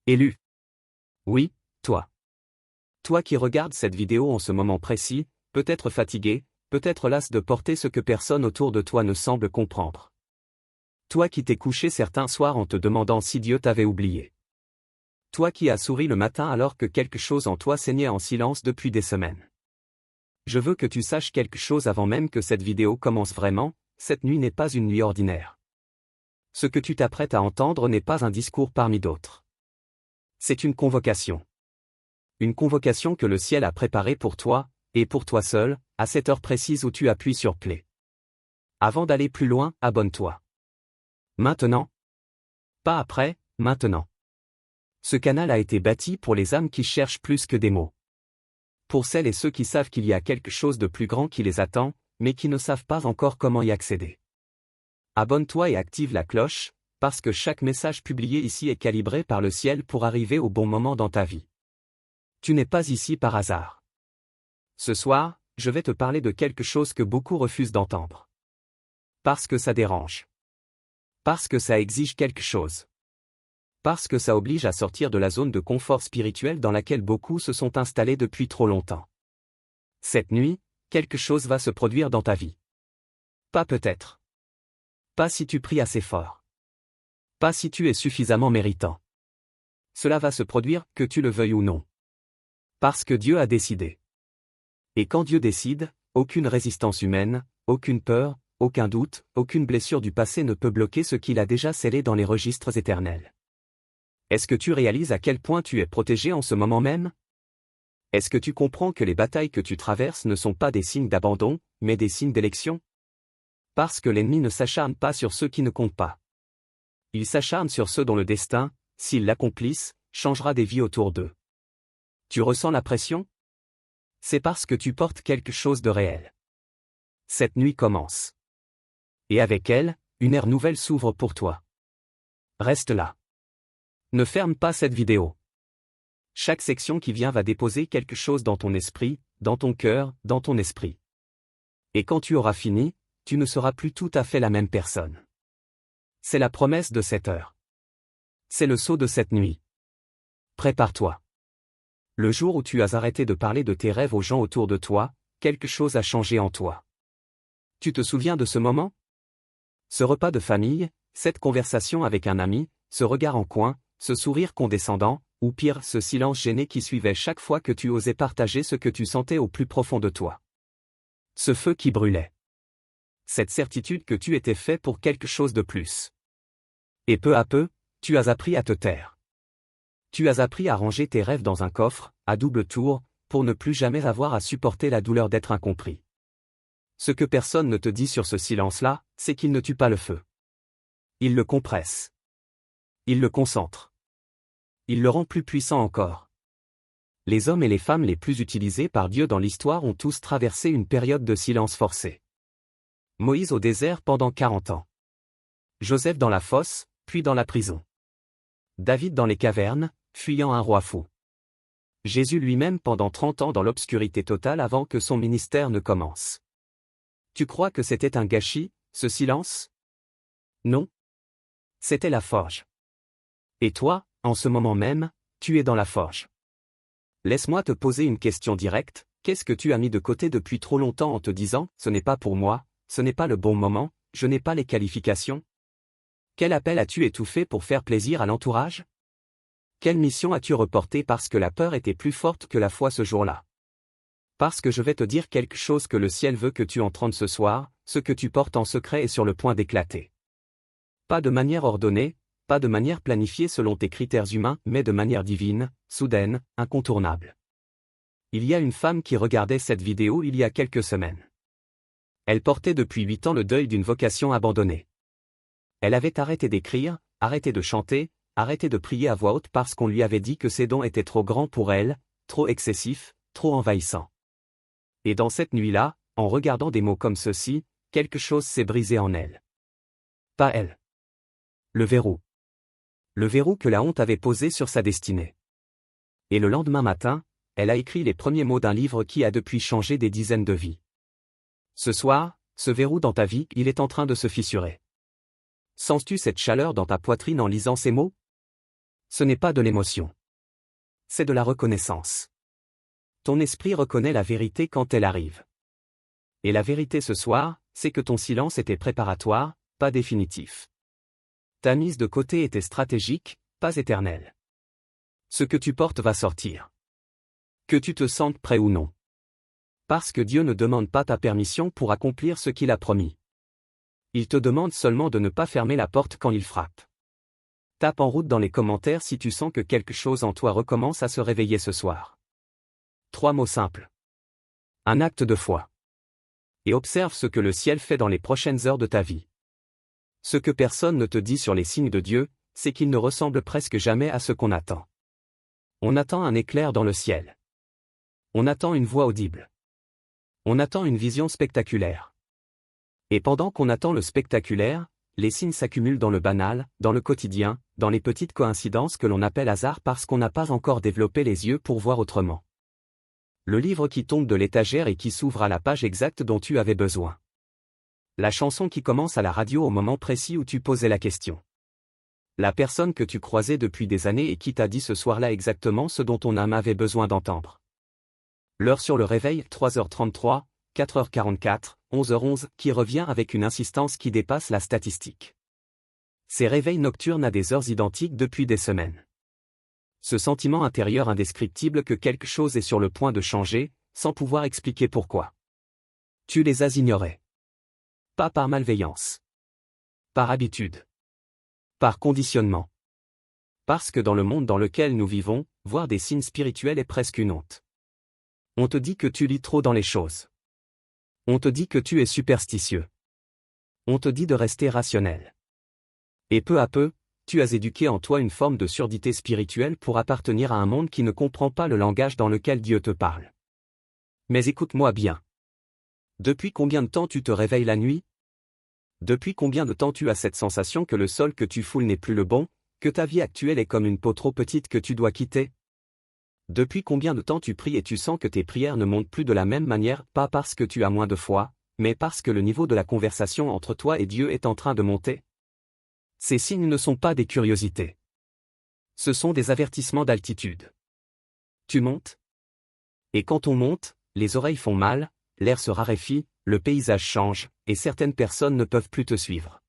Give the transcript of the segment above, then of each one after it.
Élu. Oui, toi. Toi qui regardes cette vidéo en ce moment précis, peut-être fatigué, peut-être las de porter ce que personne autour de toi ne semble comprendre. Toi qui t'es couché certains soirs en te demandant si Dieu t'avait oublié. Toi qui as souri le matin alors que quelque chose en toi saignait en silence depuis des semaines. Je veux que tu saches quelque chose avant même que cette vidéo commence vraiment, cette nuit n'est pas une nuit ordinaire. Ce que tu t'apprêtes à entendre n'est pas un discours parmi d'autres. C'est une convocation. Une convocation que le ciel a préparée pour toi, et pour toi seul, à cette heure précise où tu appuies sur play. Avant d'aller plus loin, abonne-toi. Maintenant. Pas après, maintenant. Ce canal a été bâti pour les âmes qui cherchent plus que des mots. Pour celles et ceux qui savent qu'il y a quelque chose de plus grand qui les attend, mais qui ne savent pas encore comment y accéder. Abonne-toi et active la cloche, parce que chaque message publié ici est calibré par le ciel pour arriver au bon moment dans ta vie. Tu n'es pas ici par hasard. Ce soir, je vais te parler de quelque chose que beaucoup refusent d'entendre. Parce que ça dérange. Parce que ça exige quelque chose. Parce que ça oblige à sortir de la zone de confort spirituel dans laquelle beaucoup se sont installés depuis trop longtemps. Cette nuit, quelque chose va se produire dans ta vie. Pas peut-être. Pas si tu pries assez fort. Pas si tu es suffisamment méritant. Cela va se produire, que tu le veuilles ou non. Parce que Dieu a décidé. Et quand Dieu décide, aucune résistance humaine, aucune peur, aucun doute, aucune blessure du passé ne peut bloquer ce qu'il a déjà scellé dans les registres éternels. Est-ce que tu réalises à quel point tu es protégé en ce moment même? Est-ce que tu comprends que les batailles que tu traverses ne sont pas des signes d'abandon, mais des signes d'élection? Parce que l'ennemi ne s'acharne pas sur ceux qui ne comptent pas. Il s'acharne sur ceux dont le destin, s'ils l'accomplissent, changera des vies autour d'eux. Tu ressens la pression? C'est parce que tu portes quelque chose de réel. Cette nuit commence. Et avec elle, une ère nouvelle s'ouvre pour toi. Reste là. Ne ferme pas cette vidéo. Chaque section qui vient va déposer quelque chose dans ton esprit, dans ton cœur, dans ton esprit. Et quand tu auras fini, tu ne seras plus tout à fait la même personne. C'est la promesse de cette heure. C'est le sceau de cette nuit. Prépare-toi. Le jour où tu as arrêté de parler de tes rêves aux gens autour de toi, quelque chose a changé en toi. Tu te souviens de ce moment? Ce repas de famille, cette conversation avec un ami, ce regard en coin, ce sourire condescendant, ou pire, ce silence gêné qui suivait chaque fois que tu osais partager ce que tu sentais au plus profond de toi. Ce feu qui brûlait. Cette certitude que tu étais fait pour quelque chose de plus. Et peu à peu, tu as appris à te taire. Tu as appris à ranger tes rêves dans un coffre, à double tour, pour ne plus jamais avoir à supporter la douleur d'être incompris. Ce que personne ne te dit sur ce silence-là, c'est qu'il ne tue pas le feu. Il le compresse. Il le concentre. Il le rend plus puissant encore. Les hommes et les femmes les plus utilisés par Dieu dans l'histoire ont tous traversé une période de silence forcé. Moïse au désert pendant 40 ans. Joseph dans la fosse, puis dans la prison. David dans les cavernes, fuyant un roi fou. Jésus lui-même pendant 30 ans dans l'obscurité totale avant que son ministère ne commence. Tu crois que c'était un gâchis, ce silence? Non. C'était la forge. Et toi, en ce moment même, tu es dans la forge. Laisse-moi te poser une question directe, qu'est-ce que tu as mis de côté depuis trop longtemps en te disant, ce n'est pas pour moi, ce n'est pas le bon moment, je n'ai pas les qualifications? Quel appel as-tu étouffé pour faire plaisir à l'entourage? Quelle mission as-tu reportée parce que la peur était plus forte que la foi ce jour-là? Parce que je vais te dire quelque chose que le ciel veut que tu entendes ce soir, ce que tu portes en secret est sur le point d'éclater. Pas de manière ordonnée, pas de manière planifiée selon tes critères humains, mais de manière divine, soudaine, incontournable. Il y a une femme qui regardait cette vidéo il y a quelques semaines. Elle portait depuis 8 ans le deuil d'une vocation abandonnée. Elle avait arrêté d'écrire, arrêté de chanter, arrêté de prier à voix haute parce qu'on lui avait dit que ses dons étaient trop grands pour elle, trop excessifs, trop envahissants. Et dans cette nuit-là, en regardant des mots comme ceux-ci, quelque chose s'est brisé en elle. Pas elle. Le verrou. Le verrou que la honte avait posé sur sa destinée. Et le lendemain matin, elle a écrit les premiers mots d'un livre qui a depuis changé des dizaines de vies. Ce soir, ce verrou dans ta vie, il est en train de se fissurer. Sens-tu cette chaleur dans ta poitrine en lisant ces mots? Ce n'est pas de l'émotion. C'est de la reconnaissance. Ton esprit reconnaît la vérité quand elle arrive. Et la vérité ce soir, c'est que ton silence était préparatoire, pas définitif. Ta mise de côté était stratégique, pas éternelle. Ce que tu portes va sortir. Que tu te sentes prêt ou non. Parce que Dieu ne demande pas ta permission pour accomplir ce qu'il a promis. Il te demande seulement de ne pas fermer la porte quand il frappe. Tape en route dans les commentaires si tu sens que quelque chose en toi recommence à se réveiller ce soir. 3 mots simples. Un acte de foi. Et observe ce que le ciel fait dans les prochaines heures de ta vie. Ce que personne ne te dit sur les signes de Dieu, c'est qu'ils ne ressemblent presque jamais à ce qu'on attend. On attend un éclair dans le ciel. On attend une voix audible. On attend une vision spectaculaire. Et pendant qu'on attend le spectaculaire, les signes s'accumulent dans le banal, dans le quotidien, dans les petites coïncidences que l'on appelle hasard parce qu'on n'a pas encore développé les yeux pour voir autrement. Le livre qui tombe de l'étagère et qui s'ouvre à la page exacte dont tu avais besoin. La chanson qui commence à la radio au moment précis où tu posais la question. La personne que tu croisais depuis des années et qui t'a dit ce soir-là exactement ce dont ton âme avait besoin d'entendre. L'heure sur le réveil, 3h33, 4h44, 11h11, qui revient avec une insistance qui dépasse la statistique. Ces réveils nocturnes à des heures identiques depuis des semaines. Ce sentiment intérieur indescriptible que quelque chose est sur le point de changer, sans pouvoir expliquer pourquoi. Tu les as ignorés. Pas par malveillance. Par habitude. Par conditionnement. Parce que dans le monde dans lequel nous vivons, voir des signes spirituels est presque une honte. On te dit que tu lis trop dans les choses. On te dit que tu es superstitieux. On te dit de rester rationnel. Et peu à peu, tu as éduqué en toi une forme de surdité spirituelle pour appartenir à un monde qui ne comprend pas le langage dans lequel Dieu te parle. Mais écoute-moi bien. Depuis combien de temps tu te réveilles la nuit? Depuis combien de temps tu as cette sensation que le sol que tu foules n'est plus le bon, que ta vie actuelle est comme une peau trop petite que tu dois quitter? Depuis combien de temps tu pries et tu sens que tes prières ne montent plus de la même manière, pas parce que tu as moins de foi, mais parce que le niveau de la conversation entre toi et Dieu est en train de monter? Ces signes ne sont pas des curiosités. Ce sont des avertissements d'altitude. Tu montes? Et quand on monte, les oreilles font mal, l'air se raréfie, le paysage change, et certaines personnes ne peuvent plus te suivre.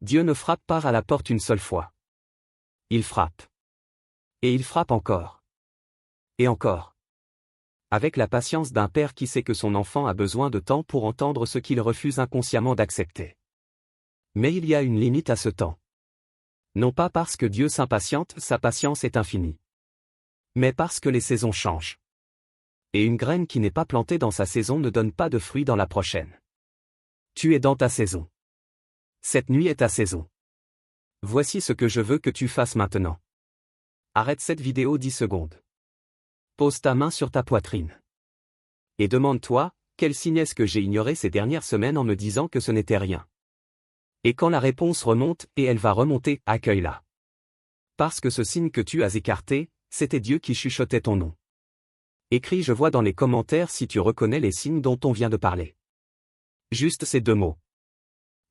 Dieu ne frappe pas à la porte une seule fois. Il frappe. Et il frappe encore. Et encore. Avec la patience d'un père qui sait que son enfant a besoin de temps pour entendre ce qu'il refuse inconsciemment d'accepter. Mais il y a une limite à ce temps. Non pas parce que Dieu s'impatiente, sa patience est infinie. Mais parce que les saisons changent. Et une graine qui n'est pas plantée dans sa saison ne donne pas de fruits dans la prochaine. Tu es dans ta saison. Cette nuit est ta saison. Voici ce que je veux que tu fasses maintenant. Arrête cette vidéo 10 secondes. Pose ta main sur ta poitrine. Et demande-toi, quel signe est-ce que j'ai ignoré ces dernières semaines en me disant que ce n'était rien? Et quand la réponse remonte, et elle va remonter, accueille-la. Parce que ce signe que tu as écarté, c'était Dieu qui chuchotait ton nom. Écris je vois dans les commentaires si tu reconnais les signes dont on vient de parler. Juste ces 2 mots.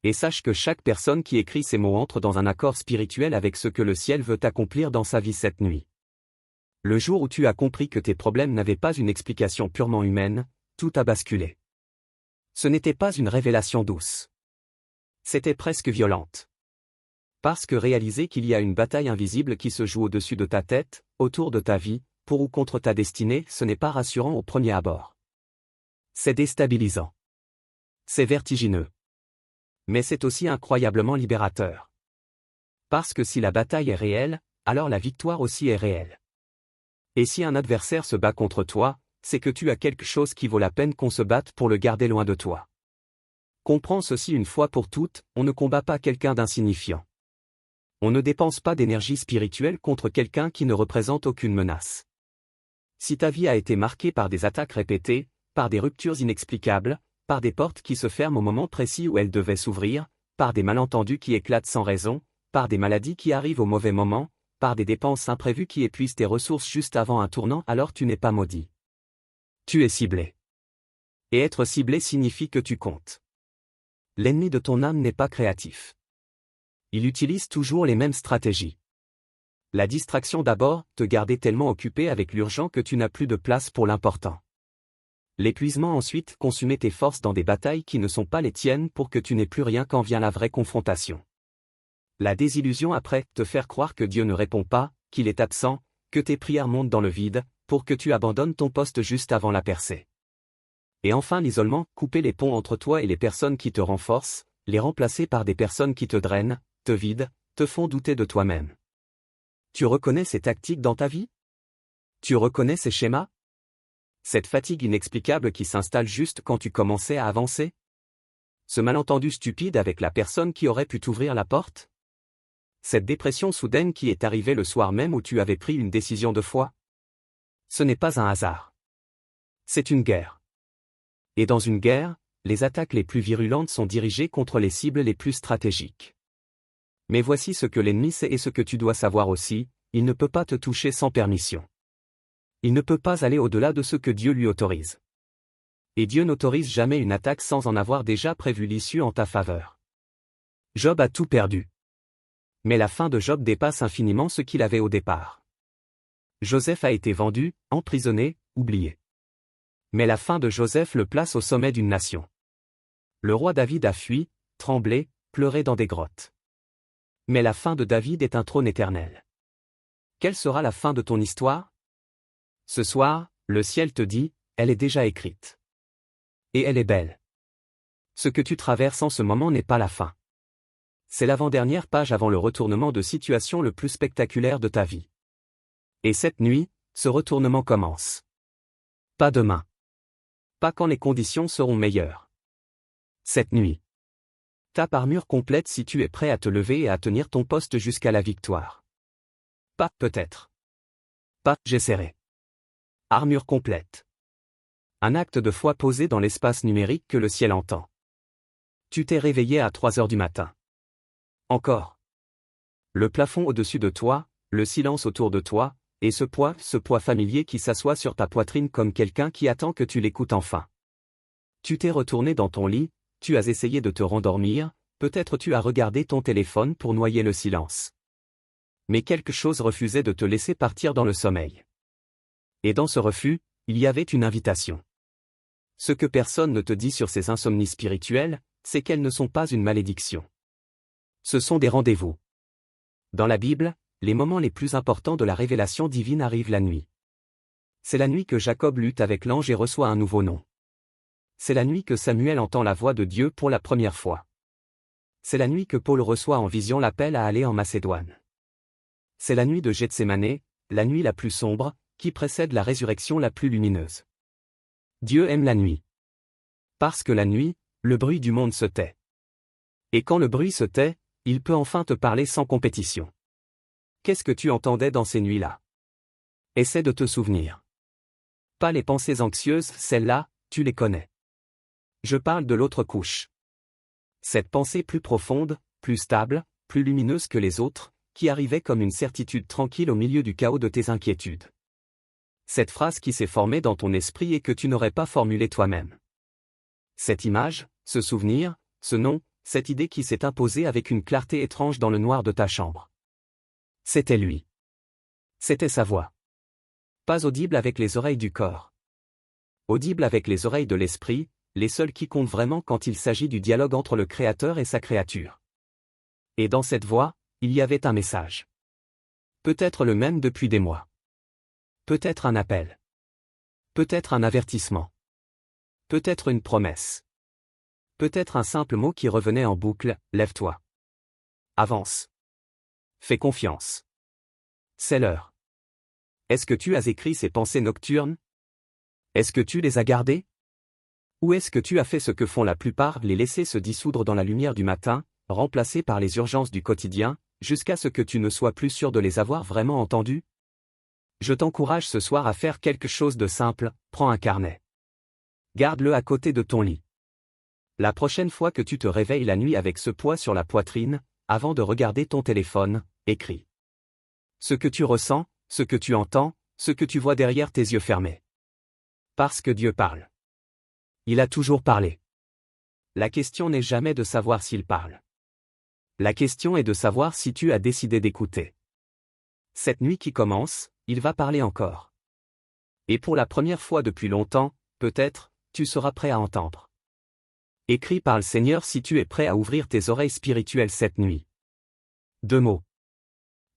Et sache que chaque personne qui écrit ces mots entre dans un accord spirituel avec ce que le ciel veut accomplir dans sa vie cette nuit. Le jour où tu as compris que tes problèmes n'avaient pas une explication purement humaine, tout a basculé. Ce n'était pas une révélation douce. C'était presque violente. Parce que réaliser qu'il y a une bataille invisible qui se joue au-dessus de ta tête, autour de ta vie, pour ou contre ta destinée, ce n'est pas rassurant au premier abord. C'est déstabilisant. C'est vertigineux. Mais c'est aussi incroyablement libérateur. Parce que si la bataille est réelle, alors la victoire aussi est réelle. Et si un adversaire se bat contre toi, c'est que tu as quelque chose qui vaut la peine qu'on se batte pour le garder loin de toi. Comprends ceci une fois pour toutes, on ne combat pas quelqu'un d'insignifiant. On ne dépense pas d'énergie spirituelle contre quelqu'un qui ne représente aucune menace. Si ta vie a été marquée par des attaques répétées, par des ruptures inexplicables, par des portes qui se ferment au moment précis où elles devaient s'ouvrir, par des malentendus qui éclatent sans raison, par des maladies qui arrivent au mauvais moment, par des dépenses imprévues qui épuisent tes ressources juste avant un tournant, alors tu n'es pas maudit. Tu es ciblé. Et être ciblé signifie que tu comptes. L'ennemi de ton âme n'est pas créatif. Il utilise toujours les mêmes stratégies. La distraction d'abord, te garder tellement occupé avec l'urgent que tu n'as plus de place pour l'important. L'épuisement ensuite, consumer tes forces dans des batailles qui ne sont pas les tiennes pour que tu n'aies plus rien quand vient la vraie confrontation. La désillusion après, te faire croire que Dieu ne répond pas, qu'il est absent, que tes prières montent dans le vide, pour que tu abandonnes ton poste juste avant la percée. Et enfin l'isolement, couper les ponts entre toi et les personnes qui te renforcent, les remplacer par des personnes qui te drainent, te vident, te font douter de toi-même. Tu reconnais ces tactiques dans ta vie? Tu reconnais ces schémas? Cette fatigue inexplicable qui s'installe juste quand tu commençais à avancer? Ce malentendu stupide avec la personne qui aurait pu t'ouvrir la porte? Cette dépression soudaine qui est arrivée le soir même où tu avais pris une décision de foi? Ce n'est pas un hasard. C'est une guerre. Et dans une guerre, les attaques les plus virulentes sont dirigées contre les cibles les plus stratégiques. Mais voici ce que l'ennemi sait et ce que tu dois savoir aussi, il ne peut pas te toucher sans permission. Il ne peut pas aller au-delà de ce que Dieu lui autorise. Et Dieu n'autorise jamais une attaque sans en avoir déjà prévu l'issue en ta faveur. Job a tout perdu. Mais la fin de Job dépasse infiniment ce qu'il avait au départ. Joseph a été vendu, emprisonné, oublié. Mais la fin de Joseph le place au sommet d'une nation. Le roi David a fui, tremblé, pleuré dans des grottes. Mais la fin de David est un trône éternel. Quelle sera la fin de ton histoire? Ce soir, le ciel te dit, elle est déjà écrite. Et elle est belle. Ce que tu traverses en ce moment n'est pas la fin. C'est l'avant-dernière page avant le retournement de situation le plus spectaculaire de ta vie. Et cette nuit, ce retournement commence. Pas demain. Pas quand les conditions seront meilleures. Cette nuit. Tape armure complète si tu es prêt à te lever et à tenir ton poste jusqu'à la victoire. Pas peut-être. Pas j'essaierai. Armure complète. Un acte de foi posé dans l'espace numérique que le ciel entend. Tu t'es réveillé à 3 heures du matin. Encore. Le plafond au-dessus de toi, le silence autour de toi, et ce poids familier qui s'assoit sur ta poitrine comme quelqu'un qui attend que tu l'écoutes enfin. Tu t'es retourné dans ton lit, tu as essayé de te rendormir, peut-être tu as regardé ton téléphone pour noyer le silence. Mais quelque chose refusait de te laisser partir dans le sommeil. Et dans ce refus, il y avait une invitation. Ce que personne ne te dit sur ces insomnies spirituelles, c'est qu'elles ne sont pas une malédiction. Ce sont des rendez-vous. Dans la Bible, les moments les plus importants de la révélation divine arrivent la nuit. C'est la nuit que Jacob lutte avec l'ange et reçoit un nouveau nom. C'est la nuit que Samuel entend la voix de Dieu pour la première fois. C'est la nuit que Paul reçoit en vision l'appel à aller en Macédoine. C'est la nuit de Gethsémanée, la nuit la plus sombre, qui précède la résurrection la plus lumineuse. Dieu aime la nuit. Parce que la nuit, le bruit du monde se tait. Et quand le bruit se tait, il peut enfin te parler sans compétition. Qu'est-ce que tu entendais dans ces nuits-là? Essaie de te souvenir. Pas les pensées anxieuses, celles-là, tu les connais. Je parle de l'autre couche. Cette pensée plus profonde, plus stable, plus lumineuse que les autres, qui arrivait comme une certitude tranquille au milieu du chaos de tes inquiétudes. Cette phrase qui s'est formée dans ton esprit et que tu n'aurais pas formulée toi-même. Cette image, ce souvenir, ce nom, cette idée qui s'est imposée avec une clarté étrange dans le noir de ta chambre. C'était lui. C'était sa voix. Pas audible avec les oreilles du corps. Audible avec les oreilles de l'esprit, les seules qui comptent vraiment quand il s'agit du dialogue entre le Créateur et sa créature. Et dans cette voix, il y avait un message. Peut-être le même depuis des mois. Peut-être un appel. Peut-être un avertissement. Peut-être une promesse. Peut-être un simple mot qui revenait en boucle, lève-toi. Avance. Fais confiance. C'est l'heure. Est-ce que tu as écrit ces pensées nocturnes? Est-ce que tu les as gardées? Ou est-ce que tu as fait ce que font la plupart, les laisser se dissoudre dans la lumière du matin, remplacés par les urgences du quotidien, jusqu'à ce que tu ne sois plus sûr de les avoir vraiment entendues? Je t'encourage ce soir à faire quelque chose de simple, prends un carnet. Garde-le à côté de ton lit. La prochaine fois que tu te réveilles la nuit avec ce poids sur la poitrine, avant de regarder ton téléphone, écris. Ce que tu ressens, ce que tu entends, ce que tu vois derrière tes yeux fermés. Parce que Dieu parle. Il a toujours parlé. La question n'est jamais de savoir s'il parle. La question est de savoir si tu as décidé d'écouter. Cette nuit qui commence, il va parler encore. Et pour la première fois depuis longtemps, peut-être, tu seras prêt à entendre. Écrit par le Seigneur si tu es prêt à ouvrir tes oreilles spirituelles cette nuit. 2 mots.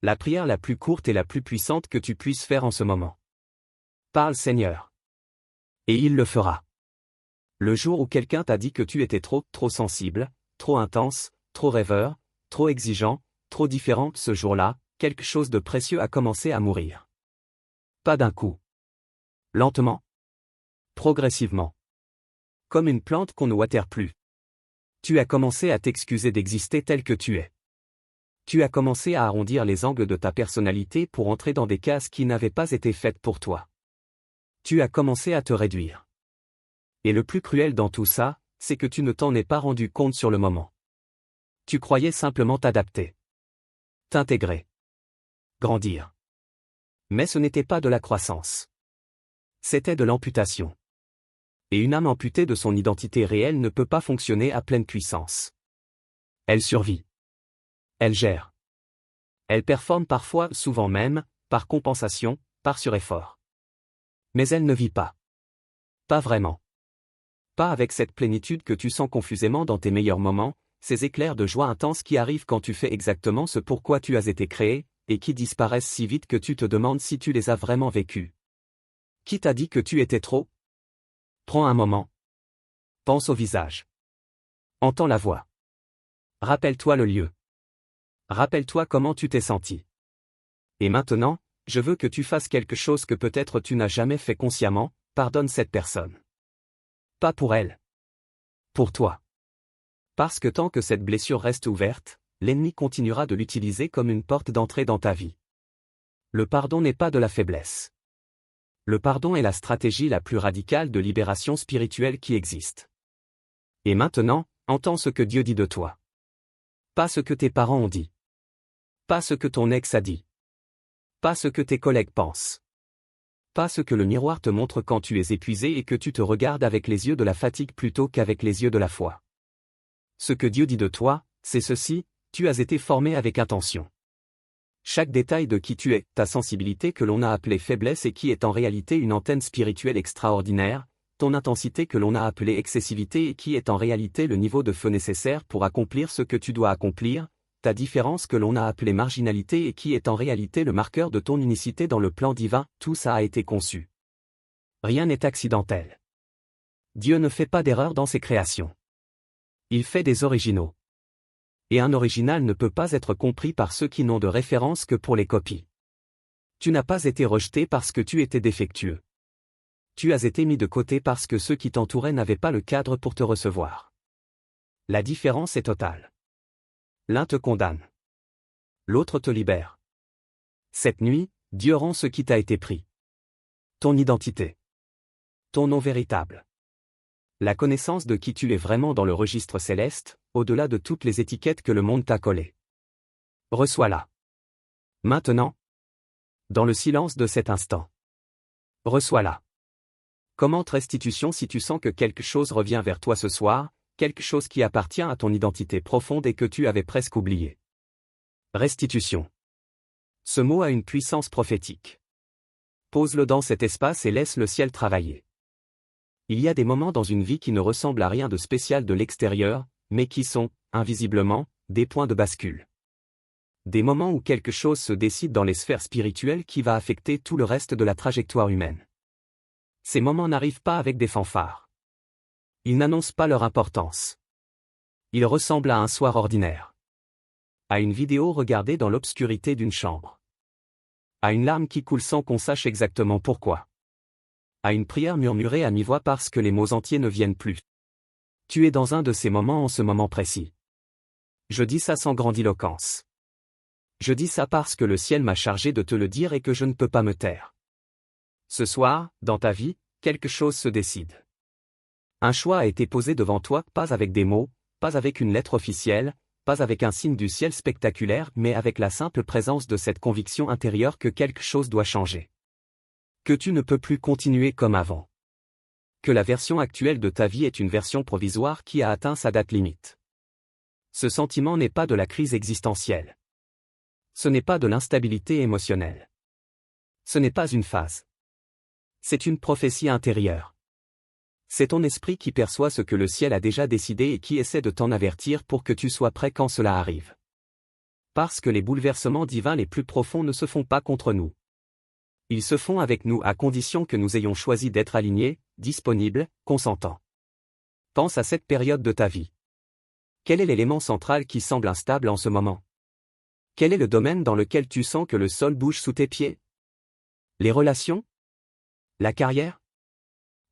La prière la plus courte et la plus puissante que tu puisses faire en ce moment. Parle Seigneur. Et il le fera. Le jour où quelqu'un t'a dit que tu étais trop sensible, trop intense, trop rêveur, trop exigeant, trop différent, ce jour-là, quelque chose de précieux a commencé à mourir. Pas d'un coup. Lentement. Progressivement. Comme une plante qu'on ne water plus. Tu as commencé à t'excuser d'exister tel que tu es. Tu as commencé à arrondir les angles de ta personnalité pour entrer dans des cases qui n'avaient pas été faites pour toi. Tu as commencé à te réduire. Et le plus cruel dans tout ça, c'est que tu ne t'en es pas rendu compte sur le moment. Tu croyais simplement t'adapter. T'intégrer. Grandir. Mais ce n'était pas de la croissance. C'était de l'amputation. Et une âme amputée de son identité réelle ne peut pas fonctionner à pleine puissance. Elle survit. Elle gère. Elle performe parfois, souvent même, par compensation, par sureffort. Mais elle ne vit pas. Pas vraiment. Pas avec cette plénitude que tu sens confusément dans tes meilleurs moments, ces éclairs de joie intense qui arrivent quand tu fais exactement ce pourquoi tu as été créé, et qui disparaissent si vite que tu te demandes si tu les as vraiment vécus. Qui t'a dit que tu étais trop? Prends un moment. Pense au visage. Entends la voix. Rappelle-toi le lieu. Rappelle-toi comment tu t'es senti. Et maintenant, je veux que tu fasses quelque chose que peut-être tu n'as jamais fait consciemment, pardonne cette personne. Pas pour elle. Pour toi. Parce que tant que cette blessure reste ouverte, l'ennemi continuera de l'utiliser comme une porte d'entrée dans ta vie. Le pardon n'est pas de la faiblesse. Le pardon est la stratégie la plus radicale de libération spirituelle qui existe. Et maintenant, entends ce que Dieu dit de toi. Pas ce que tes parents ont dit. Pas ce que ton ex a dit. Pas ce que tes collègues pensent. Pas ce que le miroir te montre quand tu es épuisé et que tu te regardes avec les yeux de la fatigue plutôt qu'avec les yeux de la foi. Ce que Dieu dit de toi, c'est ceci: tu as été formé avec intention. Chaque détail de qui tu es, ta sensibilité que l'on a appelée faiblesse et qui est en réalité une antenne spirituelle extraordinaire, ton intensité que l'on a appelée excessivité et qui est en réalité le niveau de feu nécessaire pour accomplir ce que tu dois accomplir, ta différence que l'on a appelée marginalité et qui est en réalité le marqueur de ton unicité dans le plan divin, tout ça a été conçu. Rien n'est accidentel. Dieu ne fait pas d'erreur dans ses créations. Il fait des originaux. Et un original ne peut pas être compris par ceux qui n'ont de référence que pour les copies. Tu n'as pas été rejeté parce que tu étais défectueux. Tu as été mis de côté parce que ceux qui t'entouraient n'avaient pas le cadre pour te recevoir. La différence est totale. L'un te condamne. L'autre te libère. Cette nuit, Dieu rend ce qui t'a été pris. Ton identité. Ton nom véritable. La connaissance de qui tu es vraiment dans le registre céleste, au-delà de toutes les étiquettes que le monde t'a collées. Reçois-la. Maintenant. Dans le silence de cet instant. Reçois-la. Commente restitution si tu sens que quelque chose revient vers toi ce soir, quelque chose qui appartient à ton identité profonde et que tu avais presque oublié. Restitution. Ce mot a une puissance prophétique. Pose-le dans cet espace et laisse le ciel travailler. Il y a des moments dans une vie qui ne ressemblent à rien de spécial de l'extérieur, mais qui sont, invisiblement, des points de bascule. Des moments où quelque chose se décide dans les sphères spirituelles qui va affecter tout le reste de la trajectoire humaine. Ces moments n'arrivent pas avec des fanfares. Ils n'annoncent pas leur importance. Ils ressemblent à un soir ordinaire. À une vidéo regardée dans l'obscurité d'une chambre. À une larme qui coule sans qu'on sache exactement pourquoi. À une prière murmurée à mi-voix parce que les mots entiers ne viennent plus. Tu es dans un de ces moments en ce moment précis. Je dis ça sans grandiloquence. Je dis ça parce que le ciel m'a chargé de te le dire et que je ne peux pas me taire. Ce soir, dans ta vie, quelque chose se décide. Un choix a été posé devant toi, pas avec des mots, pas avec une lettre officielle, pas avec un signe du ciel spectaculaire, mais avec la simple présence de cette conviction intérieure que quelque chose doit changer. Que tu ne peux plus continuer comme avant. Que la version actuelle de ta vie est une version provisoire qui a atteint sa date limite. Ce sentiment n'est pas de la crise existentielle. Ce n'est pas de l'instabilité émotionnelle. Ce n'est pas une phase. C'est une prophétie intérieure. C'est ton esprit qui perçoit ce que le ciel a déjà décidé et qui essaie de t'en avertir pour que tu sois prêt quand cela arrive. Parce que les bouleversements divins les plus profonds ne se font pas contre nous. Ils se font avec nous à condition que nous ayons choisi d'être alignés, disponibles, consentants. Pense à cette période de ta vie. Quel est l'élément central qui semble instable en ce moment? Quel est le domaine dans lequel tu sens que le sol bouge sous tes pieds? Les relations? La carrière?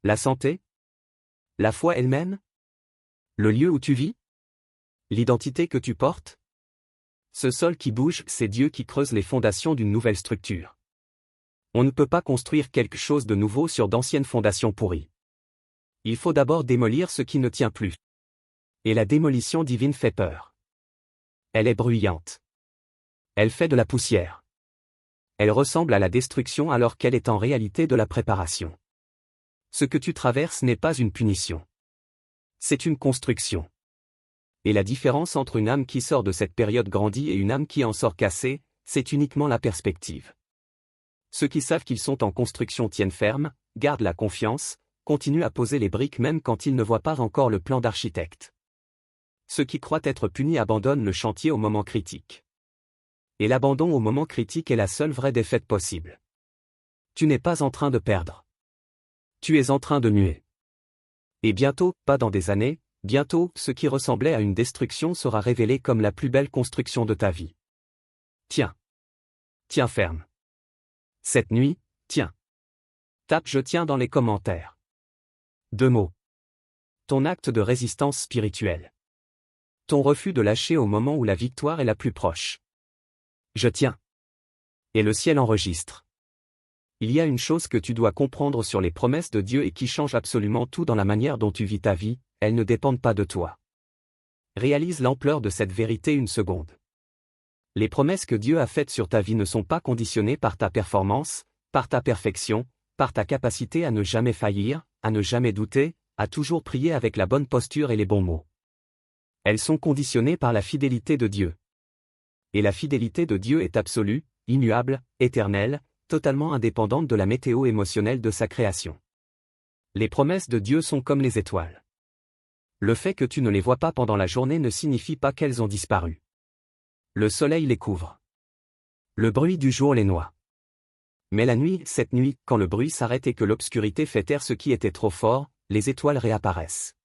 La santé? La foi elle-même? Le lieu où tu vis? L'identité que tu portes? Ce sol qui bouge, c'est Dieu qui creuse les fondations d'une nouvelle structure. On ne peut pas construire quelque chose de nouveau sur d'anciennes fondations pourries. Il faut d'abord démolir ce qui ne tient plus. Et la démolition divine fait peur. Elle est bruyante. Elle fait de la poussière. Elle ressemble à la destruction alors qu'elle est en réalité de la préparation. Ce que tu traverses n'est pas une punition. C'est une construction. Et la différence entre une âme qui sort de cette période grandie et une âme qui en sort cassée, c'est uniquement la perspective. Ceux qui savent qu'ils sont en construction tiennent ferme, gardent la confiance, continuent à poser les briques même quand ils ne voient pas encore le plan d'architecte. Ceux qui croient être punis abandonnent le chantier au moment critique. Et l'abandon au moment critique est la seule vraie défaite possible. Tu n'es pas en train de perdre. Tu es en train de muer. Et bientôt, pas dans des années, bientôt, ce qui ressemblait à une destruction sera révélé comme la plus belle construction de ta vie. Tiens. Tiens ferme. Cette nuit, tiens. Tape je tiens dans les commentaires. 2 mots. Ton acte de résistance spirituelle. Ton refus de lâcher au moment où la victoire est la plus proche. Je tiens. Et le ciel enregistre. Il y a une chose que tu dois comprendre sur les promesses de Dieu et qui change absolument tout dans la manière dont tu vis ta vie, elles ne dépendent pas de toi. Réalise l'ampleur de cette vérité une seconde. Les promesses que Dieu a faites sur ta vie ne sont pas conditionnées par ta performance, par ta perfection, par ta capacité à ne jamais faillir, à ne jamais douter, à toujours prier avec la bonne posture et les bons mots. Elles sont conditionnées par la fidélité de Dieu. Et la fidélité de Dieu est absolue, immuable, éternelle, totalement indépendante de la météo émotionnelle de sa création. Les promesses de Dieu sont comme les étoiles. Le fait que tu ne les vois pas pendant la journée ne signifie pas qu'elles ont disparu. Le soleil les couvre. Le bruit du jour les noie. Mais la nuit, cette nuit, quand le bruit s'arrête et que l'obscurité fait taire ce qui était trop fort, les étoiles réapparaissent.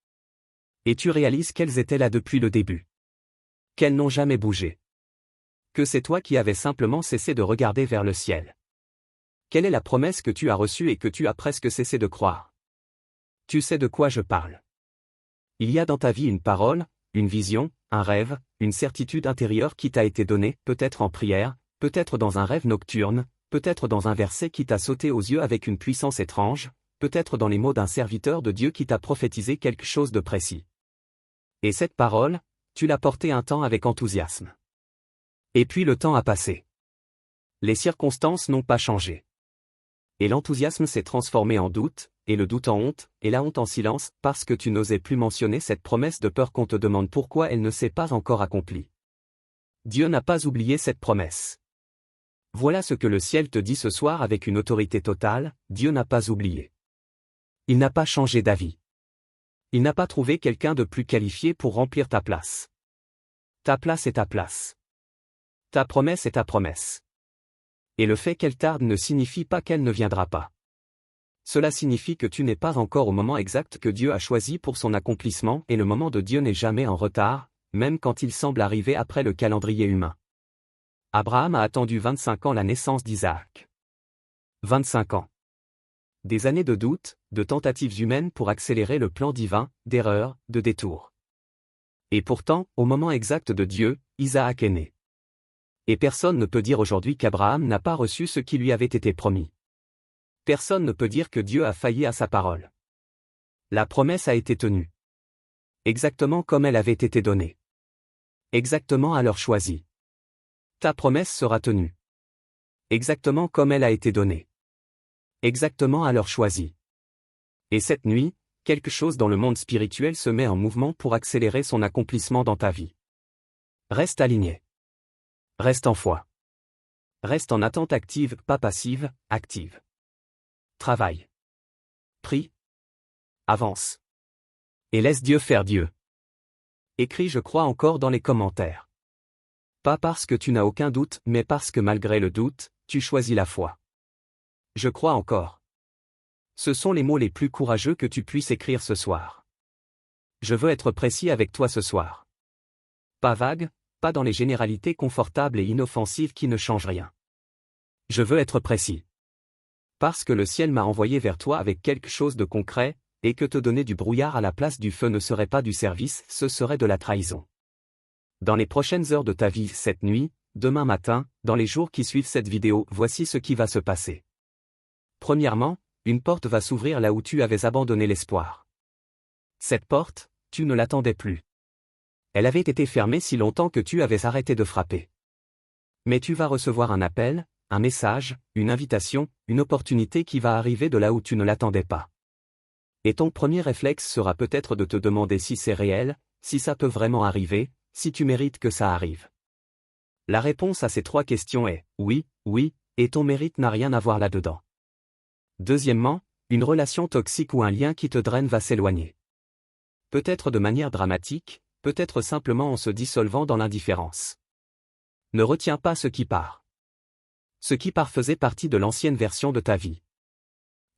Et tu réalises qu'elles étaient là depuis le début. Qu'elles n'ont jamais bougé. Que c'est toi qui avais simplement cessé de regarder vers le ciel. Quelle est la promesse que tu as reçue et que tu as presque cessé de croire? Tu sais de quoi je parle. Il y a dans ta vie une parole, une vision, un rêve, une certitude intérieure qui t'a été donnée, peut-être en prière, peut-être dans un rêve nocturne, peut-être dans un verset qui t'a sauté aux yeux avec une puissance étrange, peut-être dans les mots d'un serviteur de Dieu qui t'a prophétisé quelque chose de précis. Et cette parole, tu l'as portée un temps avec enthousiasme. Et puis le temps a passé. Les circonstances n'ont pas changé. Et l'enthousiasme s'est transformé en doute, et le doute en honte, et la honte en silence, parce que tu n'osais plus mentionner cette promesse de peur qu'on te demande pourquoi elle ne s'est pas encore accomplie. Dieu n'a pas oublié cette promesse. Voilà ce que le ciel te dit ce soir avec une autorité totale, Dieu n'a pas oublié. Il n'a pas changé d'avis. Il n'a pas trouvé quelqu'un de plus qualifié pour remplir ta place. Ta place est ta place. Ta promesse est ta promesse. Et le fait qu'elle tarde ne signifie pas qu'elle ne viendra pas. Cela signifie que tu n'es pas encore au moment exact que Dieu a choisi pour son accomplissement et le moment de Dieu n'est jamais en retard, même quand il semble arriver après le calendrier humain. Abraham a attendu 25 ans la naissance d'Isaac. 25 ans. Des années de doute, de tentatives humaines pour accélérer le plan divin, d'erreurs, de détours. Et pourtant, au moment exact de Dieu, Isaac est né. Et personne ne peut dire aujourd'hui qu'Abraham n'a pas reçu ce qui lui avait été promis. Personne ne peut dire que Dieu a failli à sa parole. La promesse a été tenue. Exactement comme elle avait été donnée. Exactement à l'heure choisie. Ta promesse sera tenue. Exactement comme elle a été donnée. Exactement à l'heure choisie. Et cette nuit, quelque chose dans le monde spirituel se met en mouvement pour accélérer son accomplissement dans ta vie. Reste aligné. Reste en foi. Reste en attente active, pas passive, active. Travaille. Prie. Avance. Et laisse Dieu faire Dieu. Écris je crois encore dans les commentaires. Pas parce que tu n'as aucun doute, mais parce que malgré le doute, tu choisis la foi. Je crois encore. Ce sont les mots les plus courageux que tu puisses écrire ce soir. Je veux être précis avec toi ce soir. Pas vague, pas dans les généralités confortables et inoffensives qui ne changent rien. Je veux être précis. Parce que le ciel m'a envoyé vers toi avec quelque chose de concret, et que te donner du brouillard à la place du feu ne serait pas du service, ce serait de la trahison. Dans les prochaines heures de ta vie, cette nuit, demain matin, dans les jours qui suivent cette vidéo, voici ce qui va se passer. Premièrement, une porte va s'ouvrir là où tu avais abandonné l'espoir. Cette porte, tu ne l'attendais plus. Elle avait été fermée si longtemps que tu avais arrêté de frapper. Mais tu vas recevoir un appel, un message, une invitation, une opportunité qui va arriver de là où tu ne l'attendais pas. Et ton premier réflexe sera peut-être de te demander si c'est réel, si ça peut vraiment arriver, si tu mérites que ça arrive. La réponse à ces trois questions est « oui, oui », et ton mérite n'a rien à voir là-dedans. Deuxièmement, une relation toxique ou un lien qui te draine va s'éloigner. Peut-être de manière dramatique, peut-être simplement en se dissolvant dans l'indifférence. Ne retiens pas ce qui part. Ce qui part faisait partie de l'ancienne version de ta vie.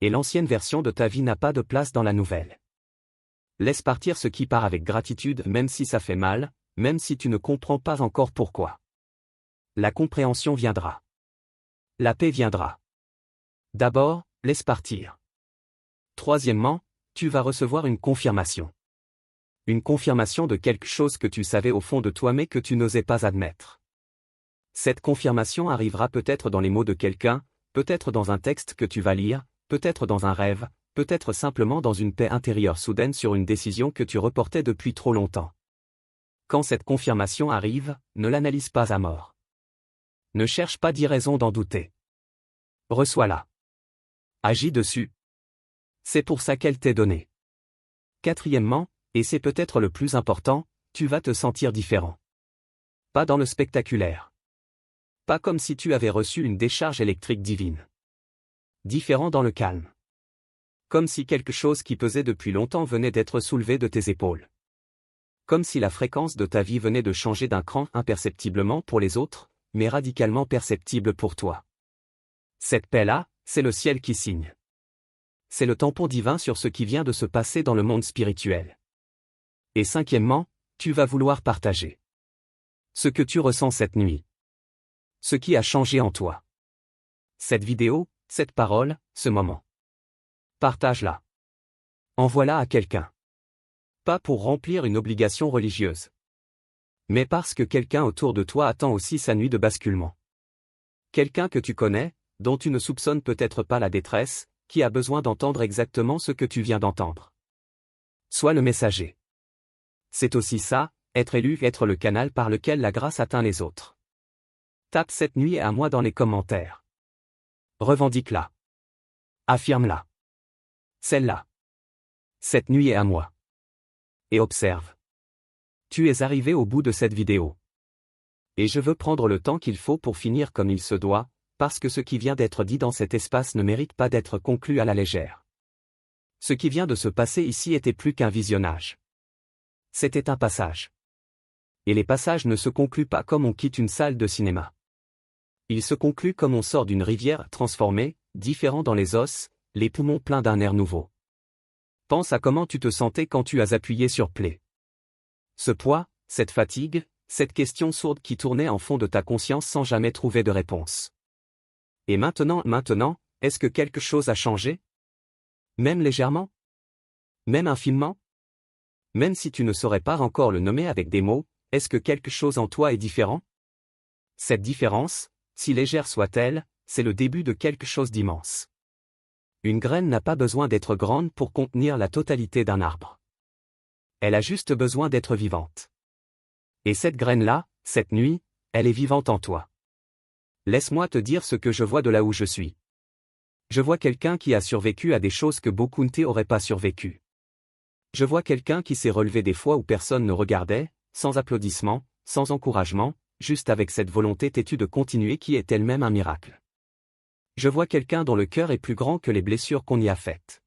Et l'ancienne version de ta vie n'a pas de place dans la nouvelle. Laisse partir ce qui part avec gratitude même si ça fait mal, même si tu ne comprends pas encore pourquoi. La compréhension viendra. La paix viendra. D'abord, laisse partir. Troisièmement, tu vas recevoir une confirmation. Une confirmation de quelque chose que tu savais au fond de toi mais que tu n'osais pas admettre. Cette confirmation arrivera peut-être dans les mots de quelqu'un, peut-être dans un texte que tu vas lire, peut-être dans un rêve, peut-être simplement dans une paix intérieure soudaine sur une décision que tu reportais depuis trop longtemps. Quand cette confirmation arrive, ne l'analyse pas à mort. Ne cherche pas 10 raisons d'en douter. Reçois-la. Agis dessus. C'est pour ça qu'elle t'est donnée. Quatrièmement, et c'est peut-être le plus important, tu vas te sentir différent. Pas dans le spectaculaire. Pas comme si tu avais reçu une décharge électrique divine. Différent dans le calme. Comme si quelque chose qui pesait depuis longtemps venait d'être soulevé de tes épaules. Comme si la fréquence de ta vie venait de changer d'un cran imperceptiblement pour les autres, mais radicalement perceptible pour toi. Cette paix-là, c'est le ciel qui signe. C'est le tampon divin sur ce qui vient de se passer dans le monde spirituel. Et cinquièmement, tu vas vouloir partager. Ce que tu ressens cette nuit. Ce qui a changé en toi. Cette vidéo, cette parole, ce moment. Partage-la. Envoie-la à quelqu'un. Pas pour remplir une obligation religieuse. Mais parce que quelqu'un autour de toi attend aussi sa nuit de basculement. Quelqu'un que tu connais, dont tu ne soupçonnes peut-être pas la détresse, qui a besoin d'entendre exactement ce que tu viens d'entendre. Sois le messager. C'est aussi ça, être élu, être le canal par lequel la grâce atteint les autres. Tape cette nuit à moi dans les commentaires. Revendique-la. Affirme-la. Celle-là. Cette nuit est à moi. Et observe. Tu es arrivé au bout de cette vidéo. Et je veux prendre le temps qu'il faut pour finir comme il se doit, parce que ce qui vient d'être dit dans cet espace ne mérite pas d'être conclu à la légère. Ce qui vient de se passer ici était plus qu'un visionnage. C'était un passage. Et les passages ne se concluent pas comme on quitte une salle de cinéma. Ils se concluent comme on sort d'une rivière transformée, différent dans les os, les poumons pleins d'un air nouveau. Pense à comment tu te sentais quand tu as appuyé sur play. Ce poids, cette fatigue, cette question sourde qui tournait en fond de ta conscience sans jamais trouver de réponse. Et maintenant, est-ce que quelque chose a changé? Même légèrement? Même infiniment? Même si tu ne saurais pas encore le nommer avec des mots, est-ce que quelque chose en toi est différent? Cette différence, si légère soit-elle, c'est le début de quelque chose d'immense. Une graine n'a pas besoin d'être grande pour contenir la totalité d'un arbre. Elle a juste besoin d'être vivante. Et cette graine-là, cette nuit, elle est vivante en toi. Laisse-moi te dire ce que je vois de là où je suis. Je vois quelqu'un qui a survécu à des choses que beaucoup n'auraient pas survécu. Je vois quelqu'un qui s'est relevé des fois où personne ne regardait, sans applaudissements, sans encouragement, juste avec cette volonté têtue de continuer qui est elle-même un miracle. Je vois quelqu'un dont le cœur est plus grand que les blessures qu'on y a faites.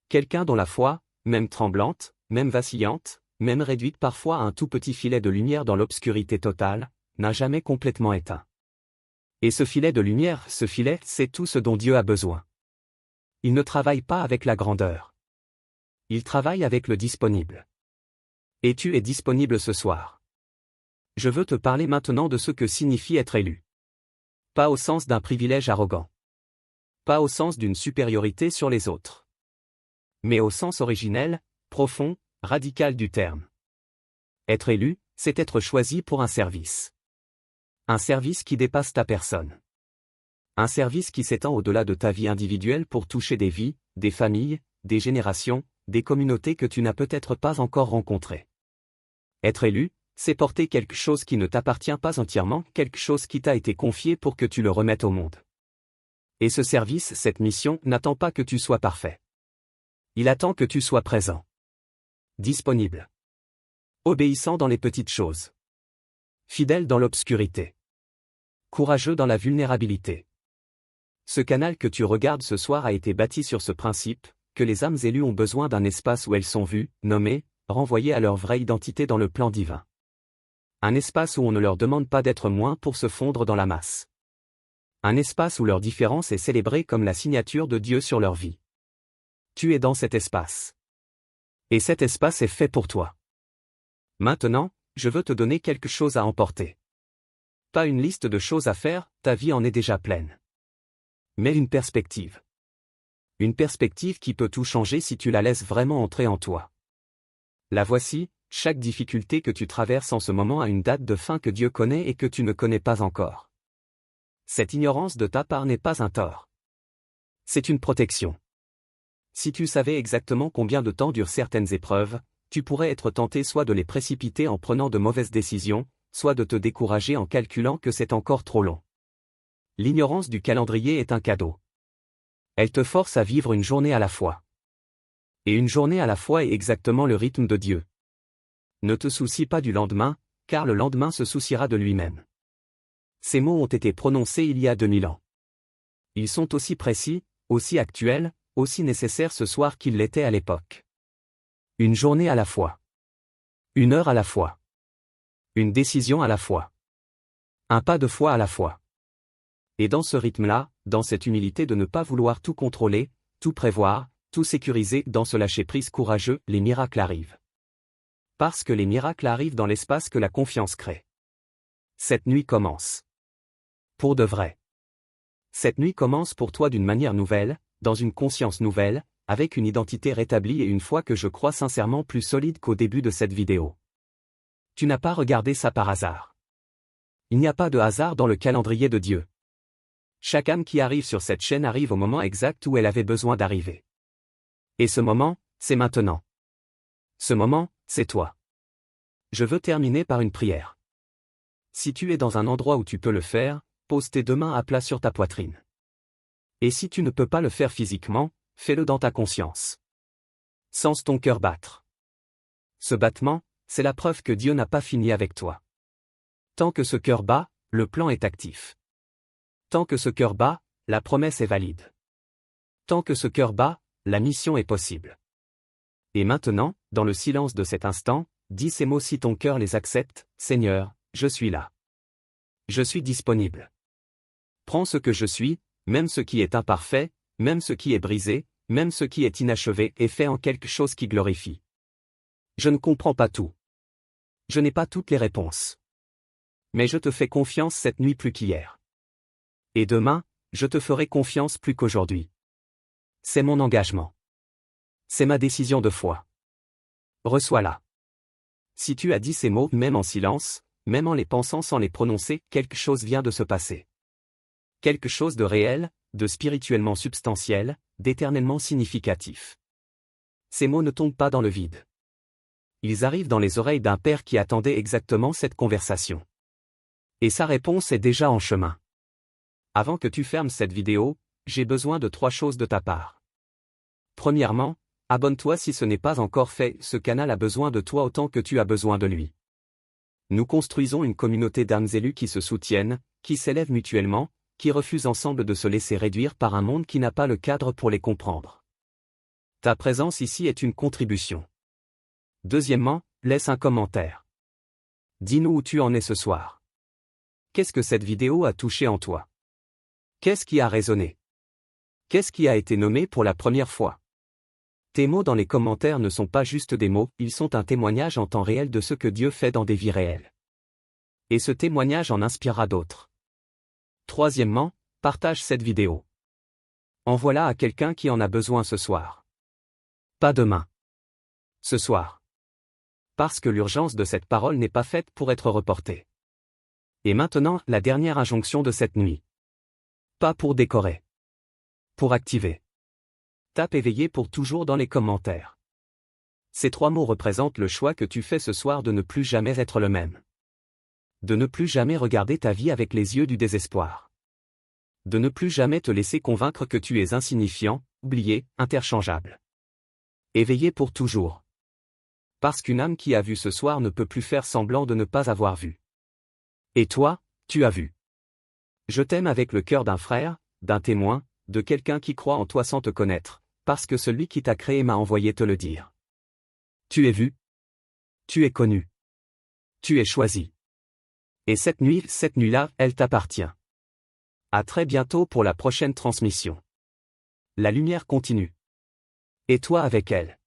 Quelqu'un dont la foi, même tremblante, même vacillante, même réduite parfois à un tout petit filet de lumière dans l'obscurité totale, n'a jamais complètement éteint. Et ce filet de lumière, ce filet, c'est tout ce dont Dieu a besoin. Il ne travaille pas avec la grandeur. Il travaille avec le disponible. Et tu es disponible ce soir. Je veux te parler maintenant de ce que signifie être élu. Pas au sens d'un privilège arrogant. Pas au sens d'une supériorité sur les autres. Mais au sens originel, profond, radical du terme. Être élu, c'est être choisi pour un service. Un service qui dépasse ta personne. Un service qui s'étend au-delà de ta vie individuelle pour toucher des vies, des familles, des générations, des communautés que tu n'as peut-être pas encore rencontrées. Être élu, c'est porter quelque chose qui ne t'appartient pas entièrement, quelque chose qui t'a été confié pour que tu le remettes au monde. Et ce service, cette mission, n'attend pas que tu sois parfait. Il attend que tu sois présent. Disponible. Obéissant dans les petites choses. Fidèle dans l'obscurité. Courageux dans la vulnérabilité. Ce canal que tu regardes ce soir a été bâti sur ce principe, que les âmes élues ont besoin d'un espace où elles sont vues, nommées, renvoyées à leur vraie identité dans le plan divin. Un espace où on ne leur demande pas d'être moins pour se fondre dans la masse. Un espace où leur différence est célébrée comme la signature de Dieu sur leur vie. Tu es dans cet espace. Et cet espace est fait pour toi. Maintenant, je veux te donner quelque chose à emporter. Pas une liste de choses à faire, ta vie en est déjà pleine. Mais une perspective. Une perspective qui peut tout changer si tu la laisses vraiment entrer en toi. La voici, chaque difficulté que tu traverses en ce moment a une date de fin que Dieu connaît et que tu ne connais pas encore. Cette ignorance de ta part n'est pas un tort. C'est une protection. Si tu savais exactement combien de temps durent certaines épreuves, tu pourrais être tenté soit de les précipiter en prenant de mauvaises décisions, soit de te décourager en calculant que c'est encore trop long. L'ignorance du calendrier est un cadeau. Elle te force à vivre une journée à la fois. Et une journée à la fois est exactement le rythme de Dieu. Ne te soucie pas du lendemain, car le lendemain se souciera de lui-même. Ces mots ont été prononcés il y a 2000 ans. Ils sont aussi précis, aussi actuels, aussi nécessaires ce soir qu'ils l'étaient à l'époque. Une journée à la fois. Une heure à la fois. Une décision à la fois. Un pas de foi à la fois. Et dans ce rythme-là, dans cette humilité de ne pas vouloir tout contrôler, tout prévoir, tout sécuriser, dans ce lâcher-prise courageux, les miracles arrivent. Parce que les miracles arrivent dans l'espace que la confiance crée. Cette nuit commence. Pour de vrai. Cette nuit commence pour toi d'une manière nouvelle, dans une conscience nouvelle, avec une identité rétablie et une foi que je crois sincèrement plus solide qu'au début de cette vidéo. Tu n'as pas regardé ça par hasard. Il n'y a pas de hasard dans le calendrier de Dieu. Chaque âme qui arrive sur cette chaîne arrive au moment exact où elle avait besoin d'arriver. Et ce moment, c'est maintenant. Ce moment, c'est toi. Je veux terminer par une prière. Si tu es dans un endroit où tu peux le faire, pose tes deux mains à plat sur ta poitrine. Et si tu ne peux pas le faire physiquement, fais-le dans ta conscience. Sens ton cœur battre. Ce battement, c'est la preuve que Dieu n'a pas fini avec toi. Tant que ce cœur bat, le plan est actif. Tant que ce cœur bat, la promesse est valide. Tant que ce cœur bat, la mission est possible. Et maintenant, dans le silence de cet instant, dis ces mots si ton cœur les accepte, Seigneur, je suis là. Je suis disponible. Prends ce que je suis, même ce qui est imparfait, même ce qui est brisé, même ce qui est inachevé et fais en quelque chose qui glorifie. Je ne comprends pas tout. Je n'ai pas toutes les réponses. Mais je te fais confiance cette nuit plus qu'hier. Et demain, je te ferai confiance plus qu'aujourd'hui. C'est mon engagement. C'est ma décision de foi. Reçois-la. Si tu as dit ces mots, même en silence, même en les pensant sans les prononcer, quelque chose vient de se passer. Quelque chose de réel, de spirituellement substantiel, d'éternellement significatif. Ces mots ne tombent pas dans le vide. Ils arrivent dans les oreilles d'un père qui attendait exactement cette conversation. Et sa réponse est déjà en chemin. Avant que tu fermes cette vidéo, j'ai besoin de 3 choses de ta part. Premièrement, abonne-toi si ce n'est pas encore fait, ce canal a besoin de toi autant que tu as besoin de lui. Nous construisons une communauté d'âmes élues qui se soutiennent, qui s'élèvent mutuellement, qui refusent ensemble de se laisser réduire par un monde qui n'a pas le cadre pour les comprendre. Ta présence ici est une contribution. Deuxièmement, laisse un commentaire. Dis-nous où tu en es ce soir. Qu'est-ce que cette vidéo a touché en toi? Qu'est-ce qui a résonné? Qu'est-ce qui a été nommé pour la première fois? Tes mots dans les commentaires ne sont pas juste des mots, ils sont un témoignage en temps réel de ce que Dieu fait dans des vies réelles. Et ce témoignage en inspirera d'autres. Troisièmement, partage cette vidéo. Envoie-la à quelqu'un qui en a besoin ce soir. Pas demain. Ce soir. Parce que l'urgence de cette parole n'est pas faite pour être reportée. Et maintenant, la dernière injonction de cette nuit. Pas pour décorer. Pour activer. Tape éveillé pour toujours dans les commentaires. Ces 3 mots représentent le choix que tu fais ce soir de ne plus jamais être le même. De ne plus jamais regarder ta vie avec les yeux du désespoir. De ne plus jamais te laisser convaincre que tu es insignifiant, oublié, interchangeable. Éveillé pour toujours. Parce qu'une âme qui a vu ce soir ne peut plus faire semblant de ne pas avoir vu. Et toi, tu as vu. Je t'aime avec le cœur d'un frère, d'un témoin, de quelqu'un qui croit en toi sans te connaître, parce que celui qui t'a créé m'a envoyé te le dire. Tu es vu. Tu es connu. Tu es choisi. Et cette nuit-là, elle t'appartient. À très bientôt pour la prochaine transmission. La lumière continue. Et toi avec elle.